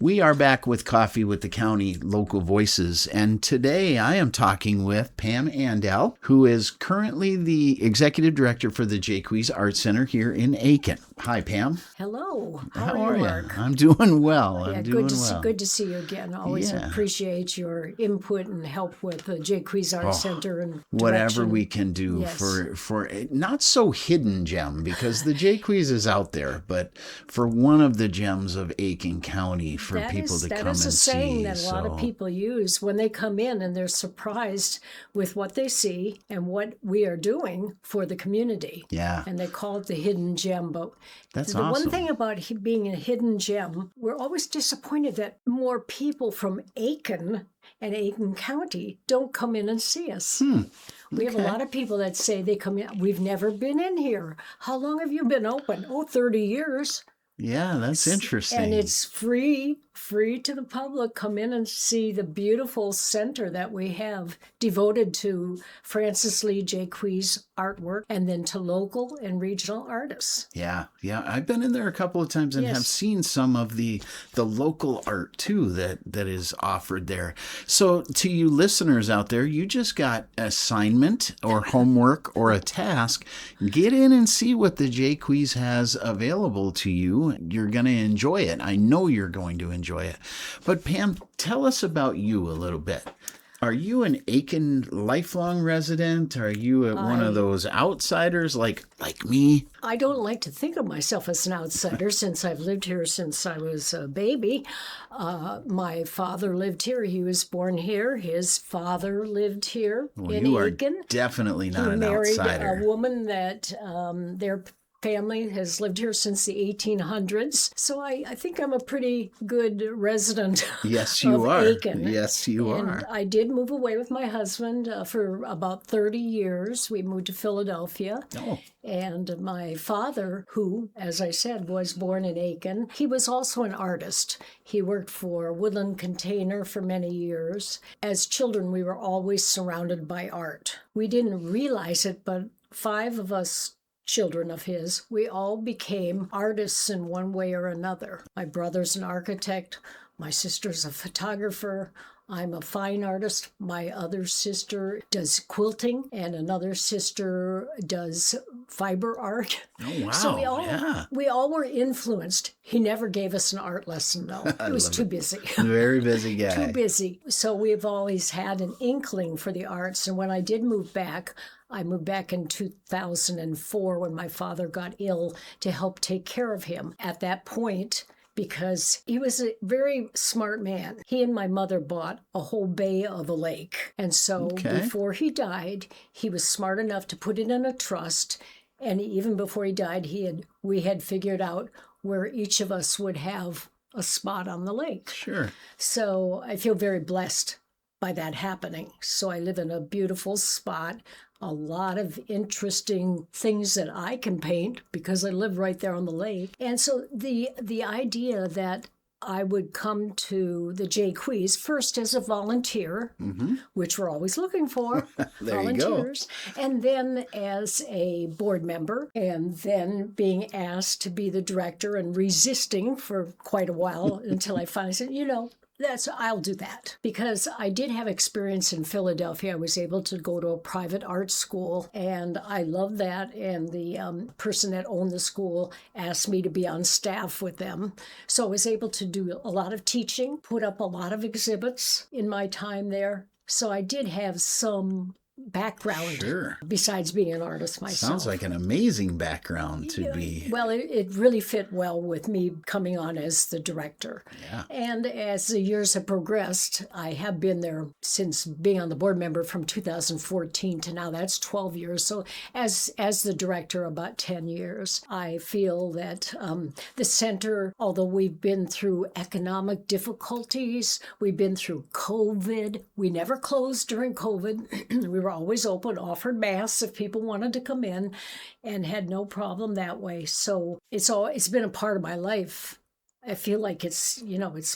We are back with Coffee with the County Local Voices, and today I am talking with Pam Andell, who is currently the Executive Director for the Jaques Art Center here in Aiken. Hi, Pam. Hello. How are you, Mark? I'm doing well. Good to see you again. Always appreciate your input and help with the Jaques Art Center and whatever direction. we can do for a not so hidden gem, because the Jaques is out there, but for one of the gems of Aiken County for people to come and see. That is a saying that a lot of people use when they come in and they're surprised with what they see and what we are doing for the community. Yeah. And they call it the hidden gem. But that's the awesome. one thing about being a hidden gem, we're always disappointed that more people from Aiken and Aiken County don't come in and see us. We have a lot of people that say they come in. We've never been in here. How long have you been open? 30 years. Yeah, that's interesting. And it's free to the public. Come in and see the beautiful center that we have devoted to Francis Lee Jaques artwork and then to local and regional artists. Yeah. I've been in there a couple of times and have seen some of the local art too that is offered there. So to you listeners out there, you just got assignment or homework or a task. Get in and see what the Jaques has available to you. You're going to enjoy it. I know you're going to enjoy it. But Pam, tell us about you a little bit. Are you an Aiken lifelong resident? Are you one of those outsiders like me? I don't like to think of myself as an outsider since I've lived here since I was a baby. My father lived here. He was born here. His father lived here in Aiken. Are definitely not an outsider. outsider. He married a woman that their family has lived here since the 1800s. So I think I'm a pretty good resident yes, you of are. Aiken. Yes, you and are. I did move away with my husband for about 30 years. We moved to Philadelphia. Oh. And my father, who, as I said, was born in Aiken, he was also an artist. He worked for Woodland Container for many years. As children, we were always surrounded by art. We didn't realize it, but 5 of us children of his, we all became artists in one way or another. My brother's an architect, my sister's a photographer, I'm a fine artist, my other sister does quilting, and another sister does fiber art. Oh, wow. So we all were influenced. He never gave us an art lesson, though. He was too busy. Very busy guy. Too busy. So we've always had an inkling for the arts, and when I did move back, I moved back in 2004 when my father got ill to help take care of him. At that point, because he was a very smart man, he and my mother bought a whole bay of a lake. And so before he died, he was smart enough to put it in a trust. And even before he died, we had figured out where each of us would have a spot on the lake. Sure. So I feel very blessed by that happening. So I live in a beautiful spot. A lot of interesting things that I can paint because I live right there on the lake. And so the idea that I would come to the Jaques first as a volunteer, which we're always looking for, volunteers, and then as a board member, and then being asked to be the director and resisting for quite a while until I finally said, I'll do that. Because I did have experience in Philadelphia. I was able to go to a private art school, and I loved that. And the person that owned the school asked me to be on staff with them. So I was able to do a lot of teaching, put up a lot of exhibits in my time there. So I did have some background besides being an artist myself. Sounds like an amazing background to be. Well, it really fit well with me coming on as the director. Yeah. And as the years have progressed, I have been there since being on the board member from 2014 to now. That's 12 years. So as the director, about 10 years. I feel that the center, although we've been through economic difficulties, we've been through COVID. We never closed during COVID. We were always open, offered masks if people wanted to come in, and had no problem that way. So it's been a part of my life I feel like it's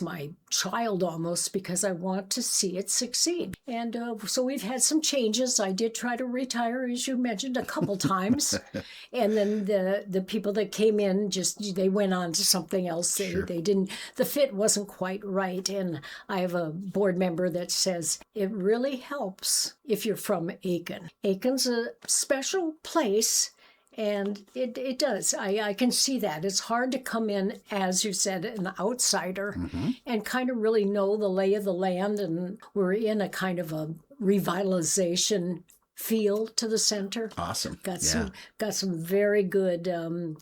my child almost, because I want to see it succeed. And so we've had some changes. I did try to retire, as you mentioned, a couple times. And then the people that came in, they went on to something else. They didn't, the fit wasn't quite right. And I have a board member that says it really helps if you're from Aiken. Aiken's a special place. And it does. I can see that. It's hard to come in, as you said, an outsider and kind of really know the lay of the land. And we're in a kind of a revitalization feel to the center. Awesome. Got some very good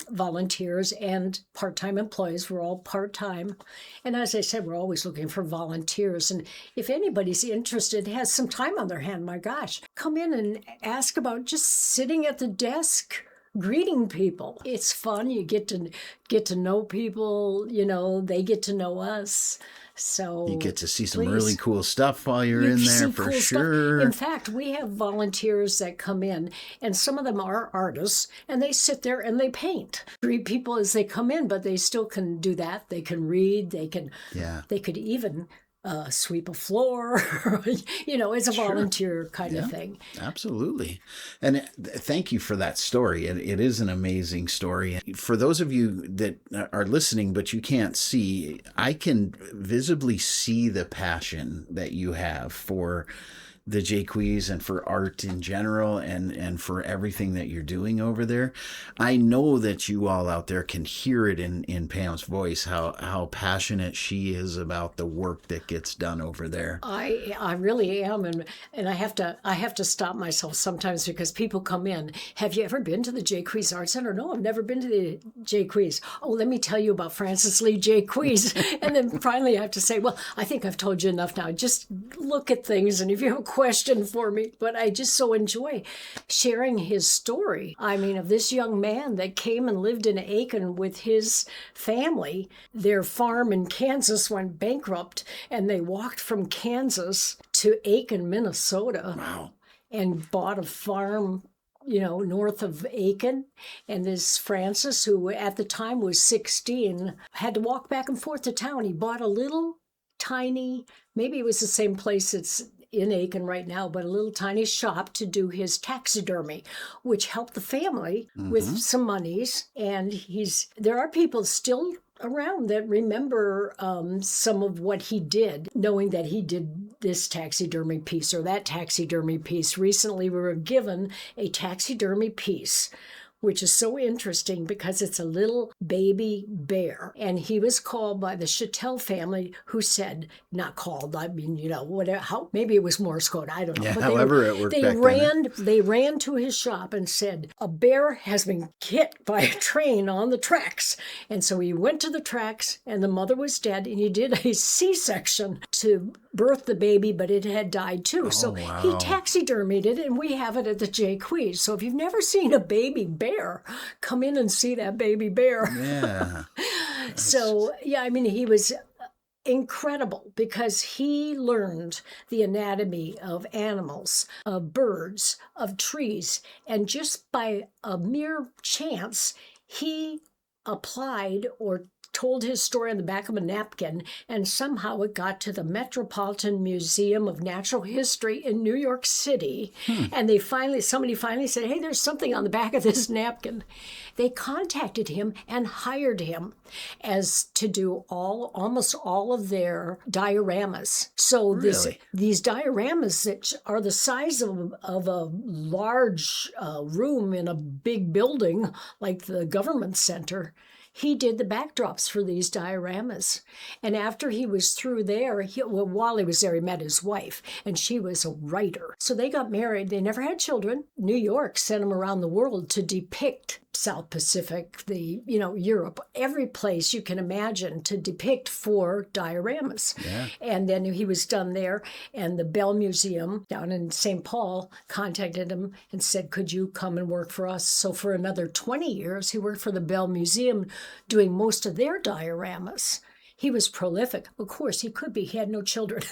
volunteers and part-time employees. We're all part-time. And as I said, we're always looking for volunteers. And if anybody's interested, has some time on their hand, my gosh, come in and ask about just sitting at the desk, greeting people. It's fun. You get to know people, they get to know us. So you get to see some really cool stuff while you're in there, for sure. In fact, we have volunteers that come in, and some of them are artists, and they sit there and they paint. Greet people as they come in, but they still can do that. They can read. They could even sweep a floor. It's a volunteer kind of thing. Absolutely. And thank you for that story. It is an amazing story. For those of you that are listening, but you can't see, I can visibly see the passion that you have for the Jaques and for art in general, and for everything that you're doing over there. I know that you all out there can hear it in Pam's voice, how passionate she is about the work that gets done over there. I really am, and I have to stop myself sometimes, because people come in, have you ever been to the Jaques Art Center? No, I've never been to the Jaques. Oh, let me tell you about Francis Lee Jaques. And then finally I have to say, well, I think I've told you enough now. Just look at things, and if you have a question for me. But I just so enjoy sharing his story. I mean, of this young man that came and lived in Aiken with his family. Their farm in Kansas went bankrupt, and they walked from Kansas to Aiken, Minnesota. Wow. And bought a farm north of Aiken. And this Francis, who at the time was 16, had to walk back and forth to town. He bought a little tiny, maybe it was the same place it's in Aiken right now, but a little tiny shop to do his taxidermy, which helped the family with some monies. And there are people still around that remember some of what he did, knowing that he did this taxidermy piece or that taxidermy piece. Recently, we were given a taxidermy piece, which is so interesting because it's a little baby bear. And he was called by the Chattel family, who said, not called, I mean, whatever, maybe it was Morse code, I don't know. Yeah, but however it worked back then. They ran to his shop and said, a bear has been hit by a train on the tracks. And so he went to the tracks, and the mother was dead, and he did a C-section to birth the baby, but it had died too. So wow. He taxidermied it, and we have it at the Jaques. So if you've never seen a baby bear, come in and see that baby bear. Yeah. So, I mean, he was incredible because he learned the anatomy of animals, of birds, of trees, and just by a mere chance, he applied or told his story on the back of a napkin, and somehow it got to the Metropolitan Museum of Natural History in New York City. And somebody finally said, hey, there's something on the back of this napkin. They contacted him and hired him as to do almost all of their dioramas. So these dioramas that are the size of a large room in a big building like the government center, he did the backdrops for these dioramas. And after he was through there, while he was there, he met his wife, and she was a writer. So they got married. They never had children. New York sent him around the world to depict South Pacific, Europe, every place you can imagine to depict 4 dioramas. Yeah. And then he was done there, and the Bell Museum down in St. Paul contacted him and said, could you come and work for us? So for another 20 years, he worked for the Bell Museum doing most of their dioramas. He was prolific. Of course, he could be. He had no children.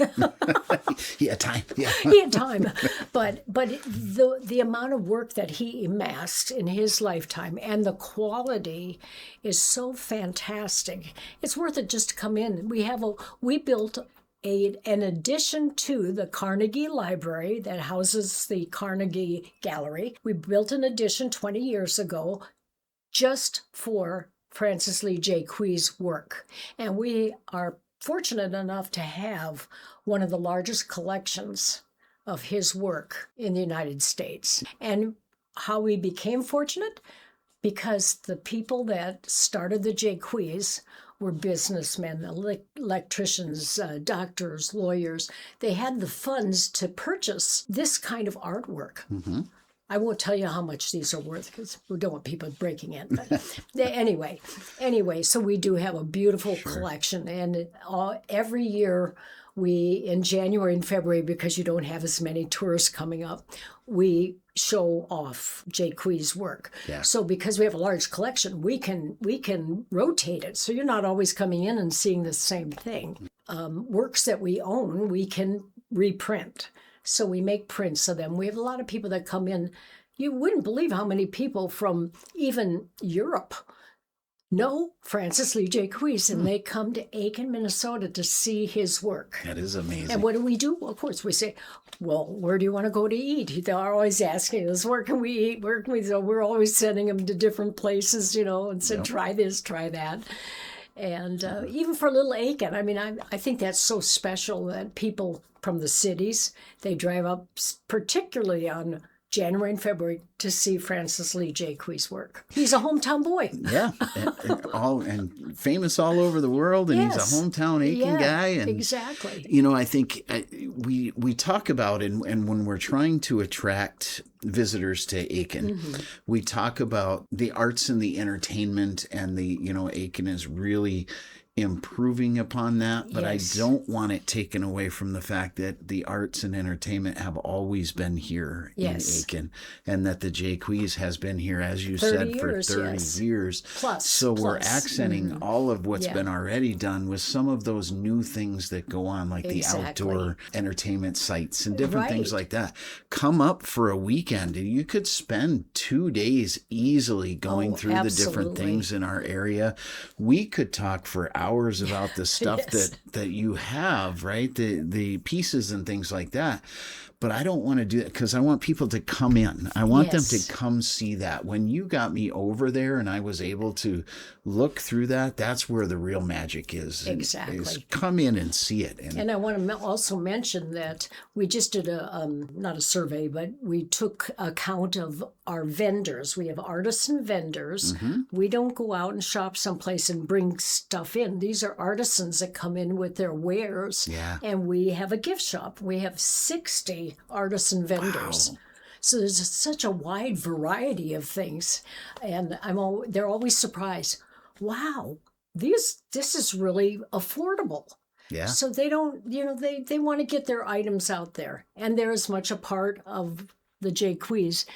He had time. Yeah. He had time. But the amount of work that he amassed in his lifetime and the quality is so fantastic. It's worth it just to come in. We built an addition to the Carnegie Library that houses the Carnegie Gallery. We built an addition 20 years ago just for Francis Lee Jaques' work. And we are fortunate enough to have one of the largest collections of his work in the United States. And how we became fortunate? Because the people that started the Jaques were businessmen, electricians, doctors, lawyers. They had the funds to purchase this kind of artwork. Mm-hmm. I won't tell you how much these are worth because we don't want people breaking in. But anyway, so we do have a beautiful collection. And every year in January and February, because you don't have as many tourists coming up, we show off Jaques' work. Yeah. So because we have a large collection, we can rotate it. So you're not always coming in and seeing the same thing. Works that we own, we can reprint. So we make prints of them. We have a lot of people that come in. You wouldn't believe how many people from even Europe know Francis Lee Jaques, and they come to Aiken, Minnesota to see his work. That is amazing. And what do? Well, of course, we say, well, where do you want to go to eat? They're always asking us, where can we eat? Where can we? So we're always sending them to different places, and said, try this, try that. And even for little Aiken, I mean, I think that's so special that people from the cities, they drive up, particularly on January and February, to see Francis Lee Jaques' work. He's a hometown boy. Yeah, and famous all over the world, and he's a hometown Aiken guy. And, exactly. I think we talk about, and when we're trying to attract visitors to Aiken, we talk about the arts and the entertainment, and Aiken is really improving upon that, but yes. I don't want it taken away from the fact that the arts and entertainment have always been here in Aiken, and that the Jaques has been here, as you said, for 30 years. Plus. We're accenting all of what's been already done with some of those new things that go on, like the outdoor entertainment sites and different things like that. Come up for a weekend, and you could spend 2 days easily going through the different things in our area. We could talk for hours about the stuff that you have, right? The pieces and things like that. But I don't want to do that because I want people to come in. I want them to come see that. When you got me over there and I was able to look through that, that's where the real magic is. Exactly. Is come in and see it. And I want to also mention that we just did not a survey, but we took account of our vendors. We have artisan vendors. Mm-hmm. We don't go out and shop someplace and bring stuff in. These are artisans that come in with their wares. Yeah. And we have a gift shop. We have 60 artisan vendors. Wow. So there's such a wide variety of things. And they're always surprised. Wow, this is really affordable. Yeah. So they don't, they want to get their items out there. And they're as much a part of the Jaques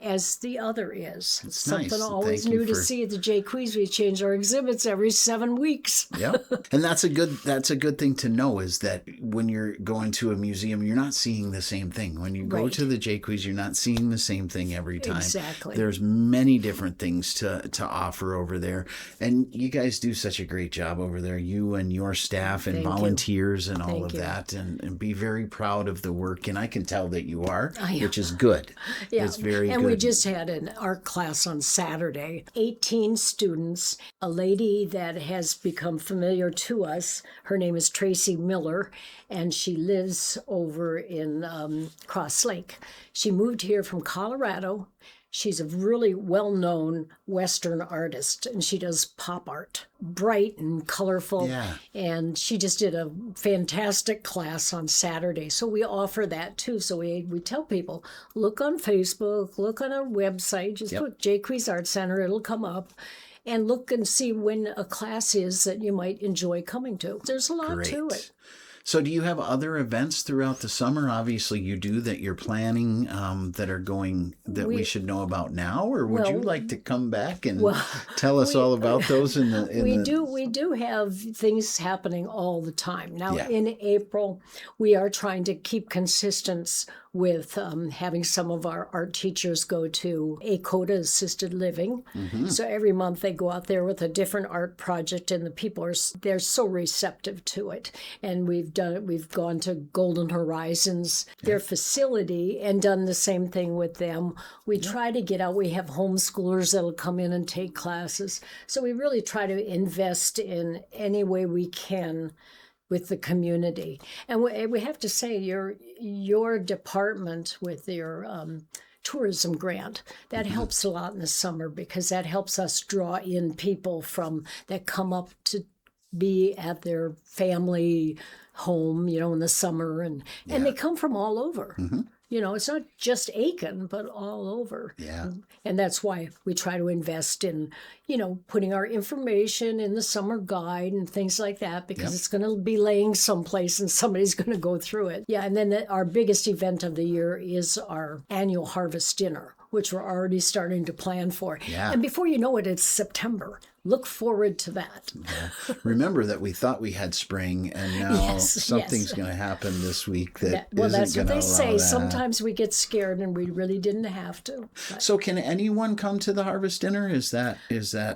as the other is. It's something nice. Always new to see at the Jaques. We change our exhibits every 7 weeks. Yeah, and that's a good thing to know, is that when you're going to a museum, you're not seeing the same thing. When you go to the Jaques, you're not seeing the same thing every time. Exactly. There's many different things to offer over there, and you guys do such a great job over there. You and your staff and volunteers and all of that, and be very proud of the work. And I can tell that you are, which is good. Yeah. It's very good. And we just had an art class on Saturday. 18 students. A lady that has become familiar to us, her name is Tracy Miller, and she lives over in Cross Lake. She moved here from Colorado. She's a really well-known Western artist, and she does pop art, bright and colorful. Yeah. And she just did a fantastic class on Saturday. So we offer that too. So we tell people, look on Facebook, look on our website, just put Jaques Art Center, it'll come up. And look and see when a class is that you might enjoy coming to. There's a lot to it. So do you have other events throughout the summer? Obviously you do, that you're planning, that are going, that we should know about now, or would you like to come back and tell us all about those we do have things happening all the time. Now in April, we are trying to keep consistent with having some of our art teachers go to ACOTA assisted living. So every month they go out there with a different art project, and the people they're so receptive to it. And we've gone to Golden Horizons, their facility, and done the same thing with them. We try to get out. We have homeschoolers that'll come in and take classes. So we really try to invest in any way we can with the community. And we have to say, your department with your tourism grant, that helps a lot in the summer, because that helps us draw in people that come up to be at their family home, in the summer, and they come from all over. It's not just Aiken, but all over. Yeah. And that's why we try to invest in, putting our information in the summer guide and things like that, because it's going to be laying someplace and somebody's going to go through it. Yeah. And then our biggest event of the year is our annual harvest dinner, which we're already starting to plan for. Yeah. And before you know it, it's September. Look forward to that. Remember that we thought we had spring, and now something's going to happen this week that isn't going to allow that. That's what they say. Sometimes we get scared, and we really didn't have to. But. So, can anyone come to the harvest dinner? Is that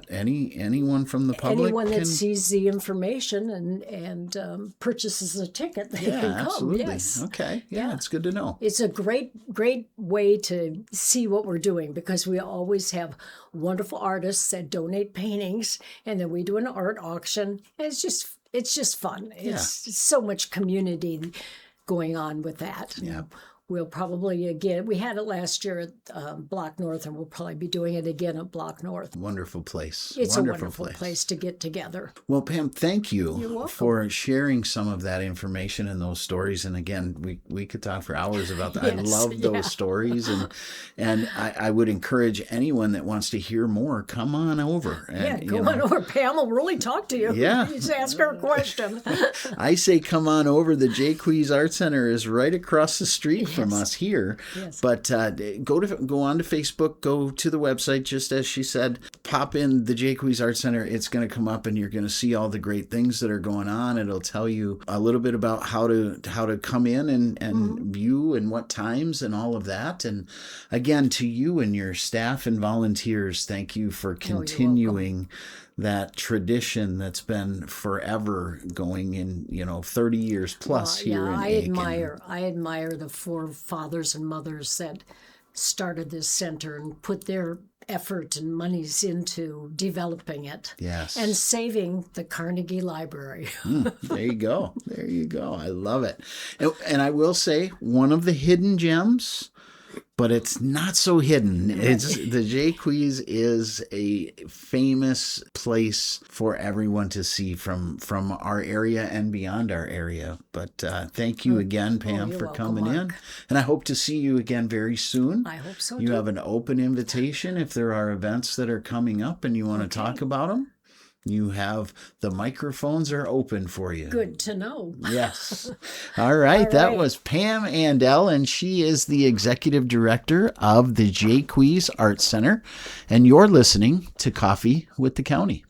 anyone from the public? Anyone that sees the information and purchases a ticket, they can come. Absolutely. Yes. Okay. Yeah, it's good to know. It's a great way to see what we're doing, because we always have wonderful artists that donate paintings, and then we do an art auction. And it's just fun. It's so much community going on with that. Yeah. We'll probably, again, we had it last year at Block North, and we'll probably be doing it again at Block North. Wonderful place. It's a wonderful place to get together. Well, Pam, thank you for sharing some of that information and those stories. And again, we could talk for hours about that. I love those stories. And I would encourage anyone that wants to hear more, come on over. And, go on over. Pam will really talk to you. Yeah. Just ask her a question. I say come on over. The Jaques Art Center is right across the street from us here. Yes. But go on to Facebook, go to the website, just as she said, pop in the Jaques Art Center. It's going to come up, and you're going to see all the great things that are going on. It'll tell you a little bit about how to come in and view, and what times, and all of that. And again, to you and your staff and volunteers, thank you for continuing that tradition that's been forever going in, 30 years plus here in Aiken. I admire the forefathers and mothers that started this center and put their effort and monies into developing it. Yes. And saving the Carnegie Library. There you go. I love it. And I will say, one of the hidden gems, but it's not so hidden. It's the Jaques is a famous place for everyone to see from our area and beyond our area. But thank you again, Pam, for coming in. And I hope to see you again very soon. I hope so, You too. have an open invitation if there are events that are coming up and you want to talk about them. The microphones are open for you. Good to know. Yes. All right. That was Pam Andell, and she is the executive director of the Jaques Art Center. And you're listening to Coffee with the County.